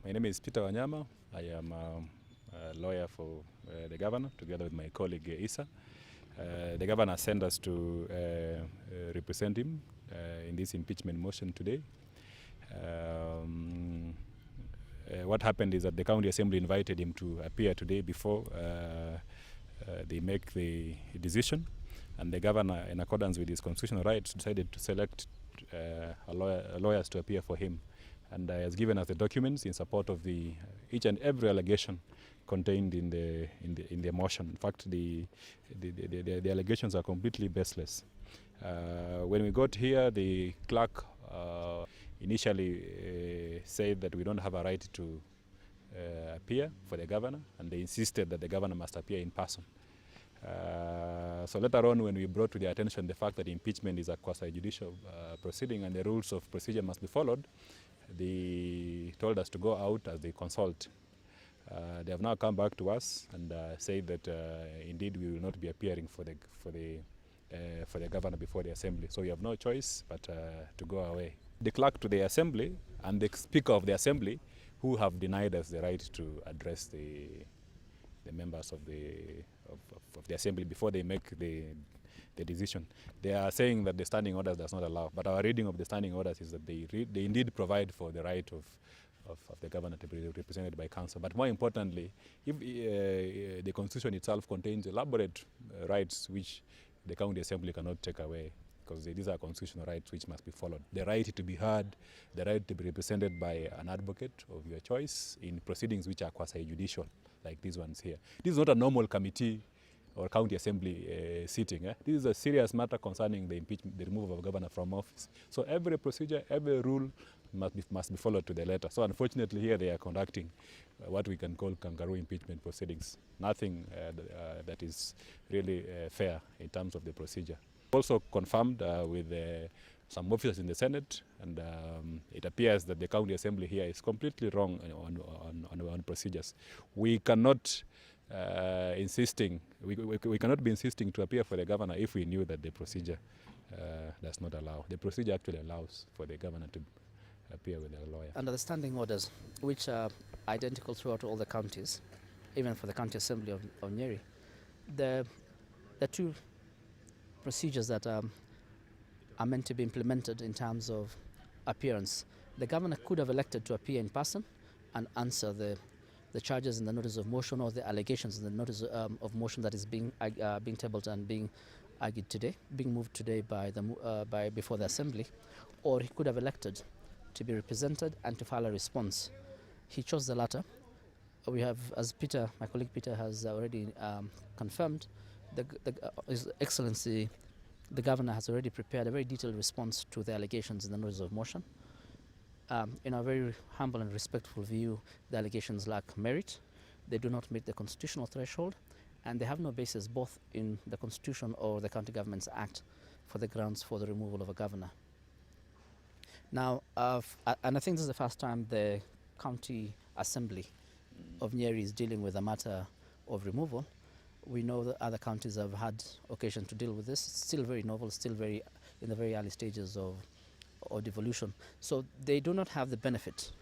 My name is Peter Wanyama. I am a lawyer for the governor, together with my colleague Isa. The governor sent us to represent him in this impeachment motion today. What happened is that the County Assembly invited him to appear today before they make the decision, and the governor, in accordance with his constitutional rights, decided to select lawyers to appear for him, and has given us the documents in support of the each and every allegation contained in the motion. In fact, the allegations are completely baseless. When we got here, the clerk initially said that we don't have a right to appear for the governor, and they insisted that the governor must appear in person. So later on, when we brought to their attention the fact that impeachment is a quasi-judicial proceeding and the rules of procedure must be followed, they told us to go out as they consult. They have now come back to us and said that indeed we will not be appearing for the governor before the assembly. So we have no choice but to go away. The clerk to the assembly and the speaker of the assembly, who have denied us the right to address the members of the assembly before they make the decision. They are saying that the standing orders does not allow, but our reading of the standing orders is that they indeed provide for the right of the governor to be represented by council. But more importantly, if the constitution itself contains elaborate rights which the county assembly cannot take away, because these are constitutional rights which must be followed. The right to be heard, the right to be represented by an advocate of your choice in proceedings which are quasi-judicial, like these ones here. This is not a normal committee or county assembly sitting. This is a serious matter concerning the impeachment, the removal of a governor from office. So every procedure, every rule must be followed to the letter. So unfortunately here they are conducting what we can call kangaroo impeachment proceedings. Nothing that is really fair in terms of the procedure. Also confirmed with some officers in the Senate, and it appears that the county assembly here is completely wrong on procedures. We cannot we cannot be insisting to appear for the governor if we knew that the procedure does not allow. The procedure actually allows for the governor to appear with a lawyer. Under the standing orders, which are identical throughout all the counties, even for the County Assembly of Nyeri, the two procedures that are meant to be implemented in terms of appearance. The governor could have elected to appear in person and answer the charges in the notice of motion or the allegations in the notice of motion that is being tabled and being argued today, being moved today by before the assembly, or he could have elected to be represented and to file a response. He chose the latter. We have, as my colleague Peter has already confirmed, His Excellency, the governor has already prepared a very detailed response to the allegations in the notice of motion. In a very humble and respectful view, the allegations lack merit. They do not meet the constitutional threshold, and they have no basis both in the Constitution or the County Governments Act for the grounds for the removal of a governor. Now, and I think this is the first time the County Assembly of Nyeri is dealing with a matter of removal. We know that other counties have had occasion to deal with this. It's still very novel, still very in the very early stages of devolution. So they do not have the benefit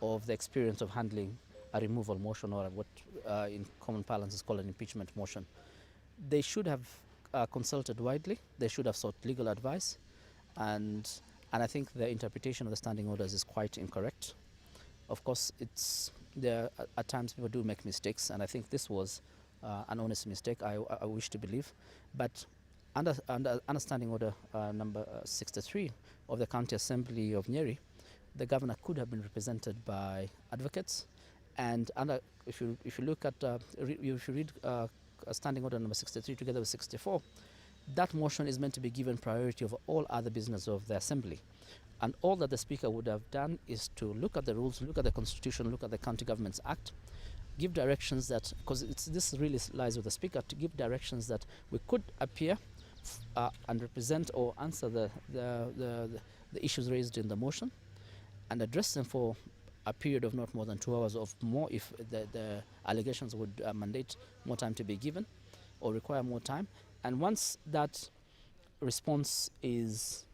of the experience of handling a removal motion, or what in common parlance is called an impeachment motion. They should have consulted widely. They should have sought legal advice, and I think the interpretation of the standing orders is quite incorrect. Of course, at times people do make mistakes, and I think this was an honest mistake, I wish to believe. But under standing order number 63 of the County Assembly of Nyeri, the governor could have been represented by advocates. And if you look at, if you read standing order number 63 together with 64, that motion is meant to be given priority over all other business of the assembly. And all that the speaker would have done is to look at the rules, look at the constitution, look at the County Governments Act, give directions that, because this really lies with the speaker, to give directions that we could appear and represent or answer the issues raised in the motion and address them for a period of not more than 2 hours or more if the allegations would mandate more time to be given or require more time. And once that response is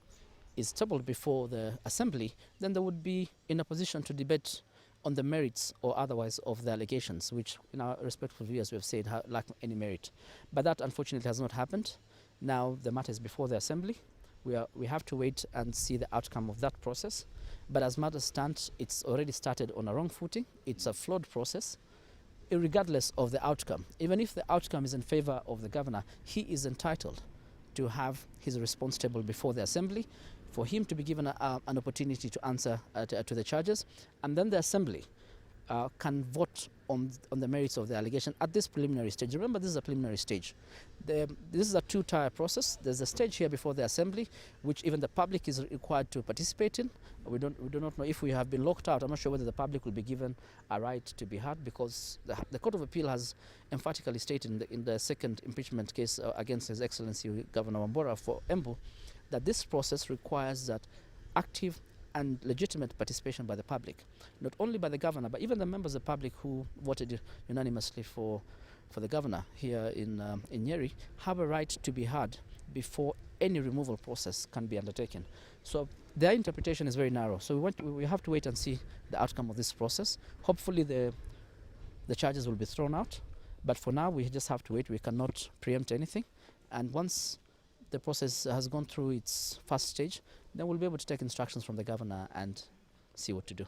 tabled before the assembly, then they would be in a position to debate on the merits or otherwise of the allegations, which in our respectful view, as we have said, lack any merit. But that unfortunately has not happened. Now the matter is before the Assembly. We have to wait and see the outcome of that process. But as matters stand, it's already started on a wrong footing. It's a flawed process, regardless of the outcome. Even if the outcome is in favor of the governor, he is entitled to have his response table before the Assembly, for him to be given an opportunity to answer to the charges, and then the Assembly can vote on the merits of the allegation at this preliminary stage. Remember, this is a preliminary stage. This is a two-tier process. There's a stage here before the Assembly, which even the public is required to participate in. We do not know if we have been locked out. I'm not sure whether the public will be given a right to be heard, because the Court of Appeal has emphatically stated in the second impeachment case against His Excellency Governor Wambora for Embu, that this process requires that active and legitimate participation by the public, not only by the governor, but even the members of the public who voted unanimously for the governor here in Nyeri, have a right to be heard before any removal process can be undertaken. So their interpretation is very narrow. So we have to wait and see the outcome of this process. Hopefully the charges will be thrown out, but for now we just have to wait. We cannot preempt anything, and once the process has gone through its first stage, then we'll be able to take instructions from the governor and see what to do.